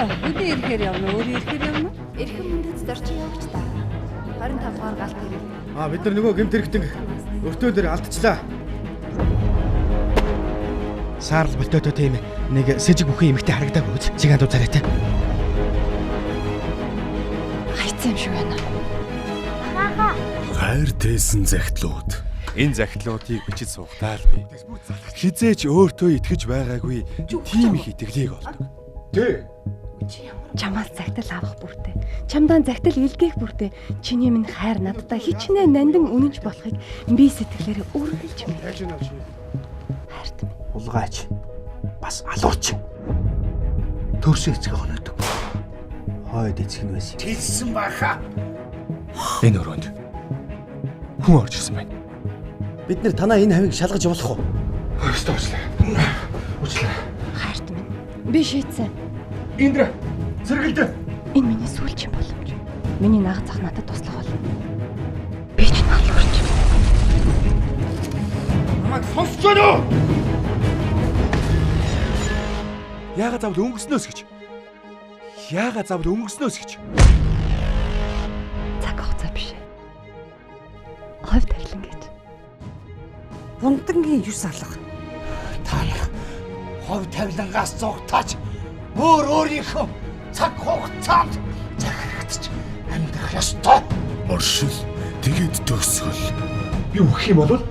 За хэдэн ирэхээр явна уу? Өөрөө ирэхээр явна уу? Эрхэм мөндөд зорчин явагч та. 25 дугаар галт хэрэг. Бид нар нөгөө гэмт хэрэгтэн өртөө дээр алдчихлаа. Саарл болтойтой тийм нэг сэжиг бүхэн эмэгтэй харагдаагүй үз. Чигаан дуу царайтай. Хайцсан юм шиг байна. Хайр тээсэн захидлууд. Энэ захидлуудыг бичиж суугатаар би. Хизээч өөртөө итгэж байгаагүй тийм их итгэлийг олдог. Тэ. Чамаас захидал авах бүртээ. Чамдаа захидал илгээх бүртээ. Чиний минь хайр надтай хичнээн нандин үнэнч болохыг би сэтгэлээрээ үргэлж мэдэж байна. Хайрт минь. Улгаач. Бас алууч. Төрсөн эцгээ хоноодог. Хойд эцэг нь байсан. Тэлсэн баха. Энэ өрөөнд хүн орж ирсэн байна. Бид нэр танаа энэ хавийг шалгаж явуулах уу? Өөртөө уучлаа. Хайрт минь. Би шийдсэн. Индра зэрэгэлдэ. Энэ миний сүүлчийн боломж. Миний наг зах надад туслах болно. Би ч наалгурч. Намайг сонсч байна уу? Яагаад завд өнгөрснөөс гэж? Цаг хугацаа биш. Хойд тавилан гэж. Бундангийн 9 алга. Та нар хов тавилангаас зугтаач өөрийнхөө цаг хугацаанд захирагдчих амьдрах ёстой. Оршил тэгээд төгсгөл. Би өгөх юм бол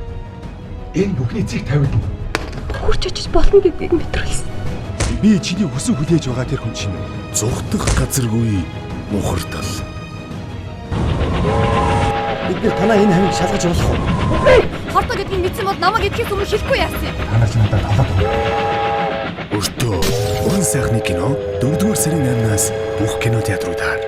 энэ бүхний эцгийг тавиад Хурж очиж болно гэдгийг мэдрүүлсэн. Би чиний хүсэн хүлээж байгаа тэр хүн чинь зүгтах газаргүй мухар тал. Бид нэр танаа энэ хавийг шалгаж явуулах уу? Хорто гэдгийг мэдсэн бол намайг эдгээс өмнө хэлэхгүй яасан юм. Та нар ч надад тоглоод байна. Өртөө уран сайхны кино 4-р сарын 8-наас бүх кинотеатруудаар